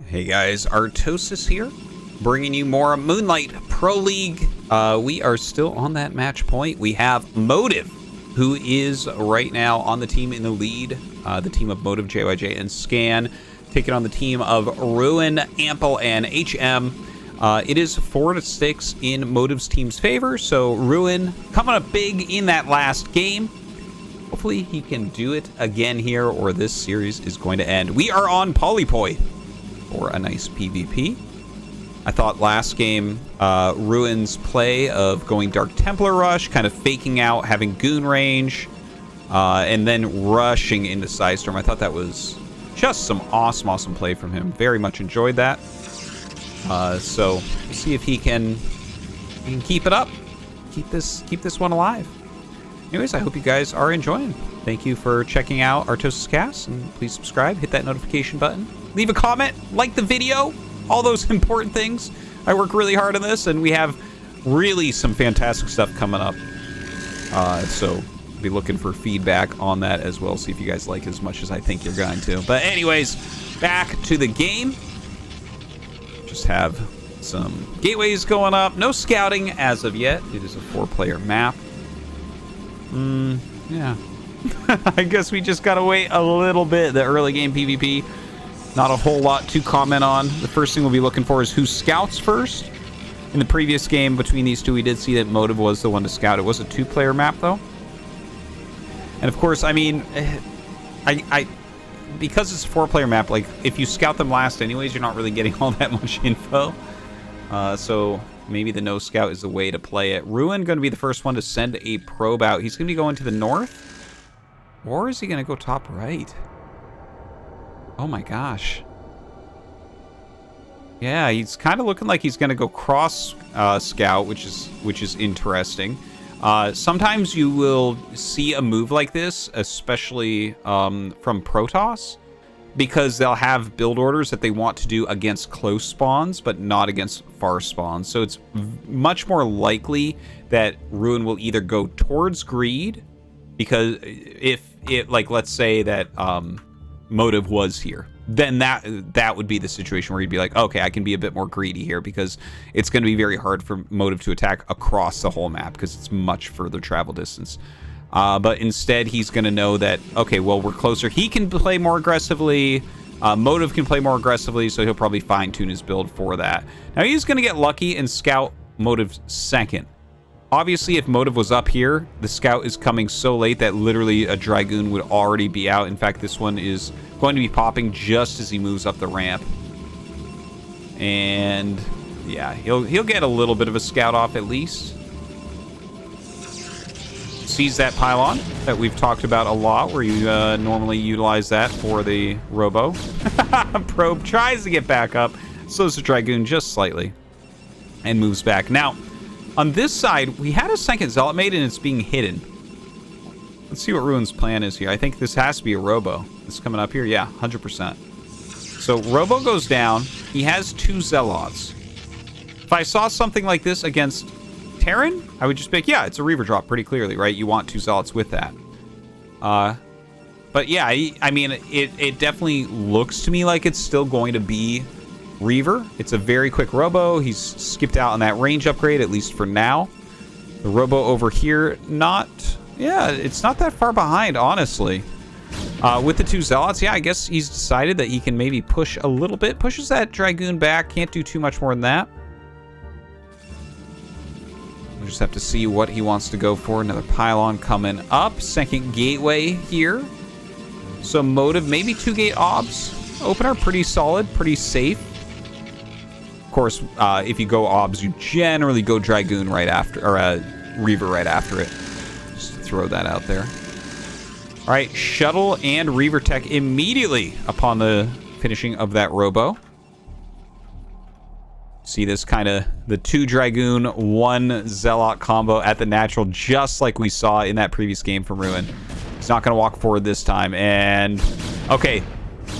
Hey guys, Artosis here, bringing you more Moonlight Pro League. We are still on that match point. We have Motive, who is right now on the team in the lead. The team of Motive, JYJ, and Scan, taking on the team of Ruin, Ample, and HM. It is 4-6 in Motive's team's favor, so Ruin coming up big in that last game. Hopefully he can do it again here, or this series is going to end. We are on Polypoi for a nice PvP. I thought last game, Ruin's play of going Dark Templar Rush, kind of faking out, having Goon range, and then rushing into Psystorm. I thought that was just some awesome play from him. Very much enjoyed that. So we'll see if he can keep it up, keep this one alive. Anyways, I hope you guys are enjoying. Thank you for checking out ArtosisCasts, and please subscribe, hit that notification button, leave a comment, like the video, all those important things. I work really hard on this, and we have really some fantastic stuff coming up. So be looking for feedback on that as well. See if you guys like it as much as I think you're going to. But anyways, back to the game. Just have some gateways going up. No scouting as of yet. It is a 4-player map. Yeah. I guess we just gotta wait a little bit. The early game PvP, not a whole lot to comment on. The first thing we'll be looking for is who scouts first. In the previous game between these two, we did see that Motive was the one to scout. It was a 2-player map, though. And of course, I mean, because it's a 4-player map, like, if you scout them last anyways, you're not really getting all that much info. So maybe the no scout is the way to play it. Ruin going to be the first one to send a probe out. He's going to be going to the north. Or is he going to go top right? Oh my gosh. Yeah, he's kind of looking like he's going to go cross scout, which is interesting. Sometimes you will see a move like this, especially from Protoss, because they'll have build orders that they want to do against close spawns, but not against far spawns. So it's much more likely that Ruin will either go towards Greed, because if it, like, let's say that Motive was here, then that would be the situation where you'd be like, okay, I can be a bit more greedy here, because it's going to be very hard for Motive to attack across the whole map, because it's much further travel distance. But instead, he's going to know that, okay, well, we're closer. He can play more aggressively. Motive can play more aggressively, so he'll probably fine-tune his build for that. Now, he's going to get lucky and scout Motive's second. Obviously, if Motive was up here, the scout is coming so late that literally a Dragoon would already be out. In fact, this one is going to be popping just as he moves up the ramp. And yeah, he'll get a little bit of a scout off at least. Sees that pylon that we've talked about a lot, where you normally utilize that for the robo. Probe tries to get back up, slows the Dragoon just slightly, and moves back. Now, on this side, we had a second Zealot made, and it's being hidden. Let's see what Ruin's plan is here. I think this has to be a robo. This coming up here? Yeah, 100%. So robo goes down. He has 2 Zealots. If I saw something like this against Terran, I would just be like, yeah, it's a Reaver drop pretty clearly, right? You want 2 Zealots with that. But yeah, I mean, it definitely looks to me like it's still going to be Reaver. It's a very quick robo. He's skipped out on that range upgrade, at least for now. The robo over here, it's not that far behind, honestly. With the 2 Zealots, yeah, I guess he's decided that he can maybe push a little bit. Pushes that Dragoon back. Can't do too much more than that. We'll just have to see what he wants to go for. Another pylon coming up. Second gateway here. So Motive, maybe 2-gate obs. Opener, pretty solid, pretty safe. Of course, if you go obs, you generally go Dragoon right after, or Reaver right after it. Just throw that out there. All right, shuttle and Reaver tech immediately upon the finishing of that robo. See this kind of the 2 Dragoon, 1 Zealot combo at the natural, just like we saw in that previous game from Ruin. He's not going to walk forward this time. And okay,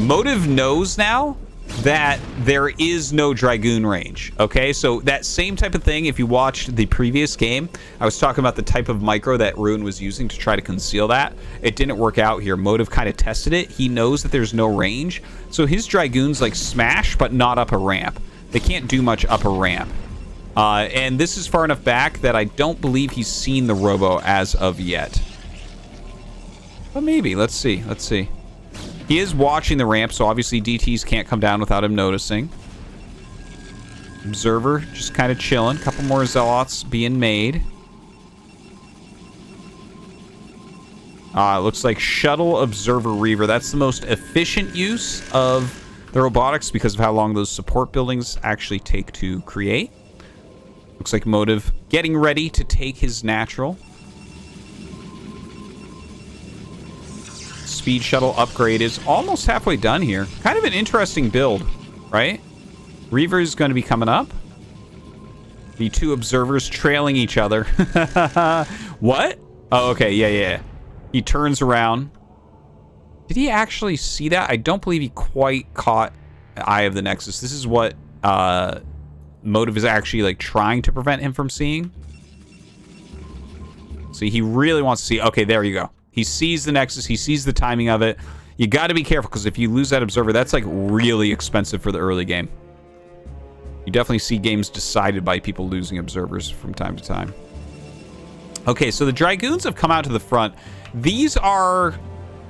Motive knows now that there is no Dragoon range, okay? So that same type of thing, if you watched the previous game, I was talking about the type of micro that Ruin was using to try to conceal that. It didn't work out here. Motive kind of tested it. He knows that there's no range, so his Dragoons, like, smash, but not up a ramp. They can't do much up a ramp. And this is far enough back that I don't believe he's seen the Robo as of yet. But maybe. Let's see. Let's see. He is watching the ramp, so obviously DTs can't come down without him noticing. Observer just kind of chilling. Couple more Zealots being made. It looks like Shuttle, Observer, Reaver. That's the most efficient use of the robotics because of how long those support buildings actually take to create. Looks like Motive getting ready to take his natural. Speed shuttle upgrade is almost halfway done here. Kind of an interesting build, right? Reaver is going to be coming up. The two observers trailing each other. What? Oh, okay. Yeah. He turns around. Did he actually see that? I don't believe he quite caught Eye of the Nexus. This is what Motive is actually like trying to prevent him from seeing. See, he really wants to see. Okay, there you go. He sees the Nexus. He sees the timing of it. You got to be careful because if you lose that Observer, that's like really expensive for the early game. You definitely see games decided by people losing Observers from time to time. Okay, so the Dragoons have come out to the front. These are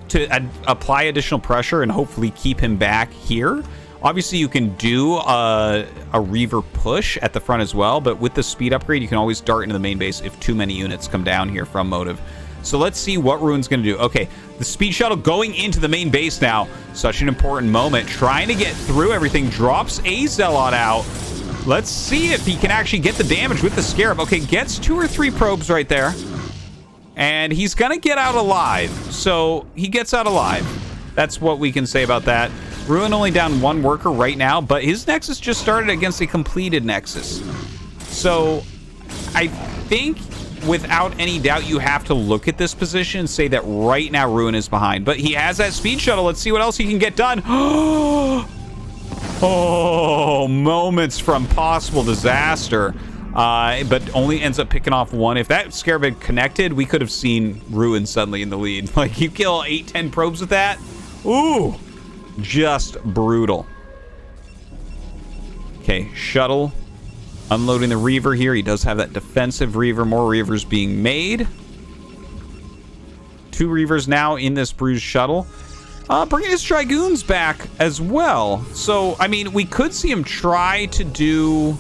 to apply additional pressure and hopefully keep him back here. Obviously, you can do a Reaver push at the front as well, but with the speed upgrade, you can always dart into the main base if too many units come down here from Motive. So let's see what Ruin's going to do. Okay, the speed shuttle going into the main base now. Such an important moment. Trying to get through everything. Drops a Zealot out. Let's see if he can actually get the damage with the Scarab. Okay, gets 2 or 3 probes right there. And he's going to get out alive. So he gets out alive. That's what we can say about that. Ruin only down 1 worker right now, but his Nexus just started against a completed Nexus. So I think without any doubt, you have to look at this position and say that right now Ruin is behind. But he has that speed shuttle. Let's see what else he can get done. Oh, moments from possible disaster. But only ends up picking off 1. If that Scarab had connected, we could have seen Ruin suddenly in the lead. Like, you kill 8-10 probes with that? Ooh, just brutal. Okay, shuttle. Unloading the Reaver here. He does have that defensive Reaver. More Reavers being made. 2 Reavers now in this bruised shuttle. Bringing his Dragoons back as well. So, I mean, we could see him try to do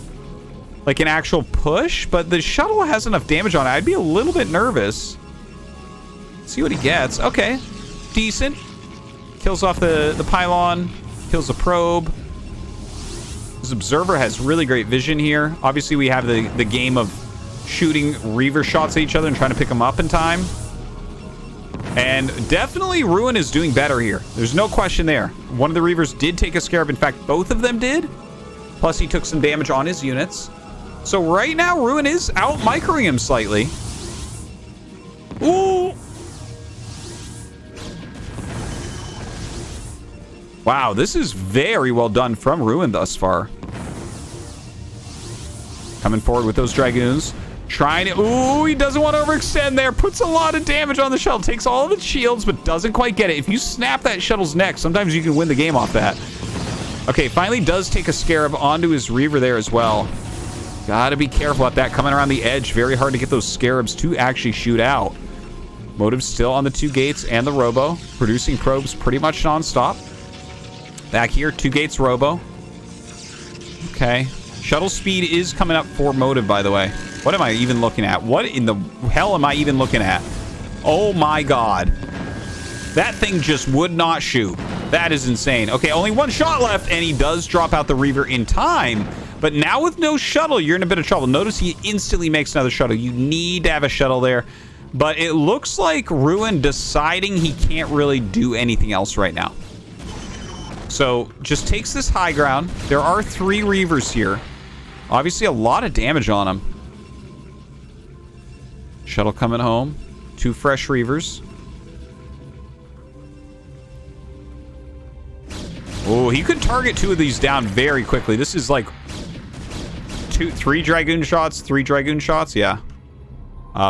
like an actual push, but the shuttle has enough damage on it. I'd be a little bit nervous. See what he gets. Okay. Decent. Kills off the pylon. Kills the probe. This Observer has really great vision here. Obviously, we have the game of shooting Reaver shots at each other and trying to pick them up in time. And definitely Ruin is doing better here. There's no question there. One of the Reavers did take a Scarab. In fact, both of them did. Plus, he took some damage on his units. So right now, Ruin is out-microing him slightly. Ooh! Wow, this is very well done from Ruin thus far. Coming forward with those Dragoons. Trying to... Ooh, he doesn't want to overextend there. Puts a lot of damage on the shuttle. Takes all of its shields, but doesn't quite get it. If you snap that shuttle's neck, sometimes you can win the game off that. Okay, finally does take a Scarab onto his Reaver there as well. Gotta be careful at that. Coming around the edge. Very hard to get those Scarabs to actually shoot out. Motive still on the 2 gates and the Robo. Producing probes pretty much non-stop. Back here, 2 gates Robo. Okay. Shuttle speed is coming up for Motive, by the way. What am I even looking at? What in the hell am I even looking at? Oh my god. That thing just would not shoot. That is insane. Okay, only 1 shot left, and he does drop out the Reaver in time. But now with no shuttle, you're in a bit of trouble. Notice he instantly makes another shuttle. You need to have a shuttle there. But it looks like Ruin deciding he can't really do anything else right now. So, just takes this high ground. There are 3 Reavers here. Obviously, a lot of damage on him. Shuttle coming home. 2 fresh Reavers. Oh, he could target 2 of these down very quickly. This is like 3 Dragoon shots, 3 Dragoon shots. Yeah.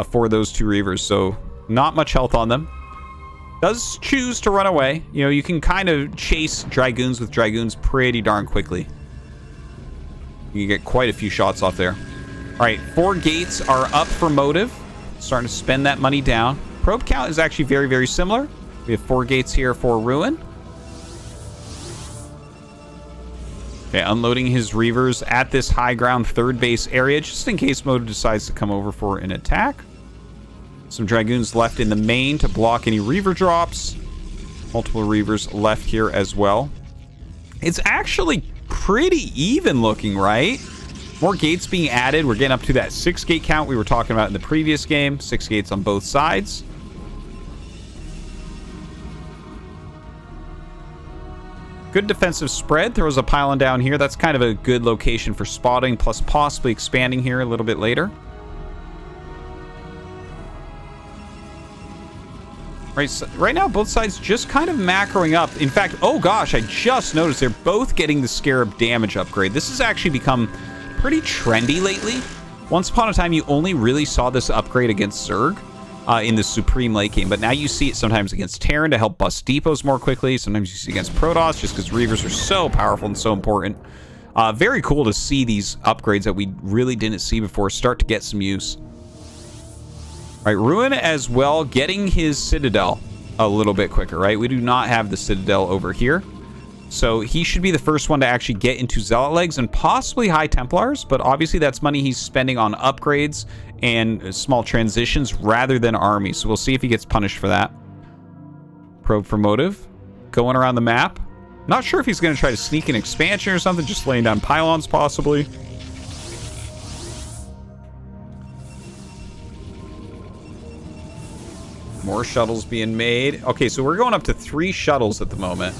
For those 2 Reavers. So not much health on them. Does choose to run away. You know, you can kind of chase Dragoons with Dragoons pretty darn quickly. You can get quite a few shots off there. All right, 4 gates are up for Motive. Starting to spend that money down. Probe count is actually very, very similar. We have 4 gates here for Ruin. Okay, unloading his Reavers at this high ground 3rd base area, just in case Motive decides to come over for an attack. Some Dragoons left in the main to block any Reaver drops. Multiple Reavers left here as well. It's actually pretty even looking, right? More gates being added. We're getting up to that 6 gate count we were talking about in the previous game. 6 gates on both sides. Good defensive spread. There was a pylon down here. That's kind of a good location for spotting, plus possibly expanding here a little bit later. Right, so right now, both sides just kind of macroing up. In fact, oh gosh, I just noticed they're both getting the Scarab damage upgrade. This has actually become pretty trendy lately. Once upon a time, you only really saw this upgrade against Zerg in the Supreme late game, but now you see it sometimes against Terran to help bust depots more quickly. Sometimes you see it against Protoss just because Reavers are so powerful and so important. Very cool to see these upgrades that we really didn't see before start to get some use. All right, Ruin as well, getting his Citadel a little bit quicker, right? We do not have the Citadel over here. So he should be the first one to actually get into Zealot Legs and possibly High Templars, but obviously that's money he's spending on upgrades and small transitions rather than armies. So we'll see if he gets punished for that. Probe for Motive. Going around the map. Not sure if he's going to try to sneak an expansion or something, just laying down pylons possibly. More shuttles being made. Okay, so we're going up to 3 shuttles at the moment.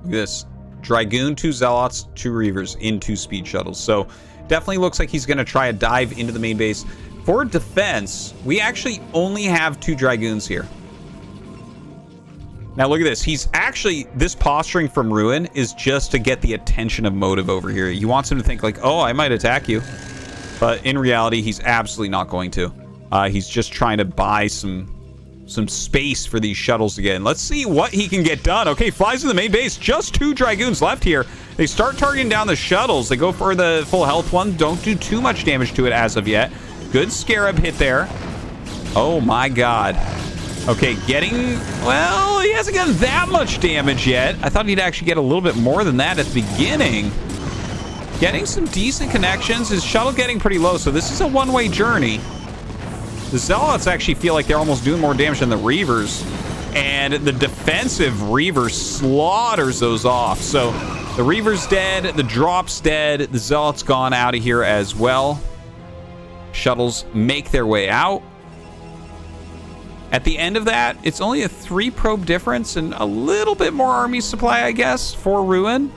Look at this. Dragoon, 2 Zealots, 2 Reavers in 2 speed shuttles. So definitely looks like he's going to try a dive into the main base. For defense, we actually only have 2 Dragoons here. Now look at this. He's actually, this posturing from Ruin is just to get the attention of Motive over here. He wants him to think like, oh, I might attack you. But in reality, he's absolutely not going to. He's just trying to buy some space for these shuttles again. Let's see what he can get done. Okay, flies to the main base. Just 2 Dragoons left here. They start targeting down the shuttles. They go for the full health one. Don't do too much damage to it as of yet. Good Scarab hit there. Oh my god. Okay, getting... Well, he hasn't gotten that much damage yet. I thought he'd actually get a little bit more than that at the beginning. Getting some decent connections. His shuttle getting pretty low, so this is a one-way journey. The Zealots actually feel like they're almost doing more damage than the Reavers. And the defensive Reaver slaughters those off. So the Reaver's dead, the Drop's dead, the Zealot's gone out of here as well. Shuttles make their way out. At the end of that, it's only a 3 probe difference and a little bit more army supply, I guess, for Ruin.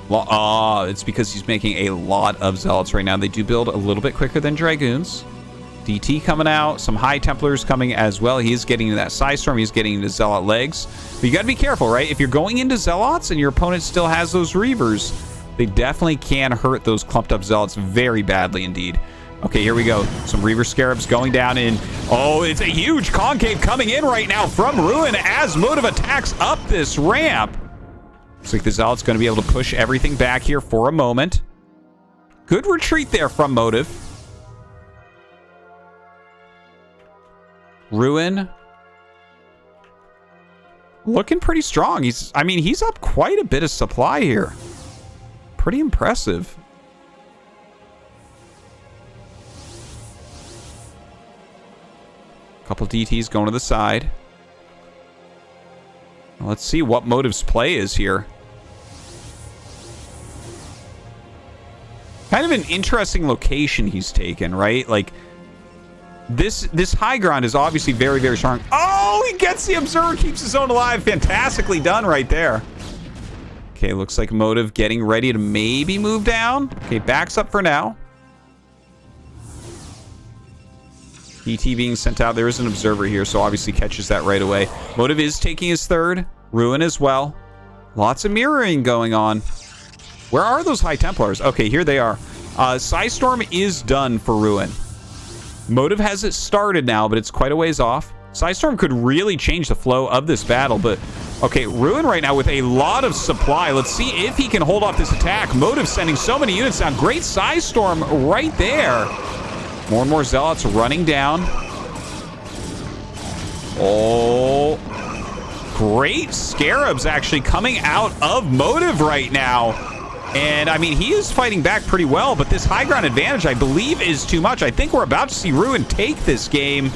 It's because he's making a lot of Zealots right now. They do build a little bit quicker than Dragoons. DT coming out. Some High Templars coming as well. He is getting into that Psystorm. He's getting into Zealot Legs. But you got to be careful, right? If you're going into Zealots and your opponent still has those Reavers, they definitely can hurt those clumped up Zealots very badly indeed. Okay, here we go. Some Reaver Scarabs going down in... Oh, it's a huge concave coming in right now from Ruin as Motive attacks up this ramp. Looks like the Zealot's going to be able to push everything back here for a moment. Good retreat there from Motive. Ruin. Looking pretty strong. He's up quite a bit of supply here. Pretty impressive. Couple DTs going to the side. Let's see what Motive's play is here. Kind of an interesting location he's taken, right? Like, this high ground is obviously very, very strong. Oh, he gets the Observer, keeps his own alive. Fantastically done right there. Okay, looks like Motive getting ready to maybe move down. Okay, backs up for now. DT being sent out. There is an observer here, so obviously catches that right away. Motive is taking his third. Ruin as well. Lots of mirroring going on. Where are those High Templars? Okay, here they are. Psystorm is done for Ruin. Motive has it started now, but it's quite a ways off. Psystorm could really change the flow of this battle, but okay, Ruin right now with a lot of supply. Let's see if he can hold off this attack. Motive sending so many units down. Great Psystorm right there. More and more Zealots running down. Oh, great Scarabs actually coming out of Motive right now. And, I mean, he is fighting back pretty well, but this high ground advantage, I believe, is too much. I think we're about to see Ruin take this game.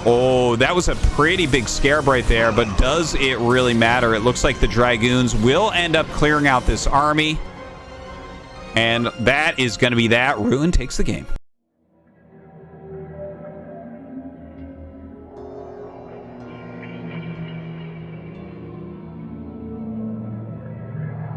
Oh, that was a pretty big Scarab right there, but does it really matter? It looks like the Dragoons will end up clearing out this army. And that is going to be that. Ruin takes the game.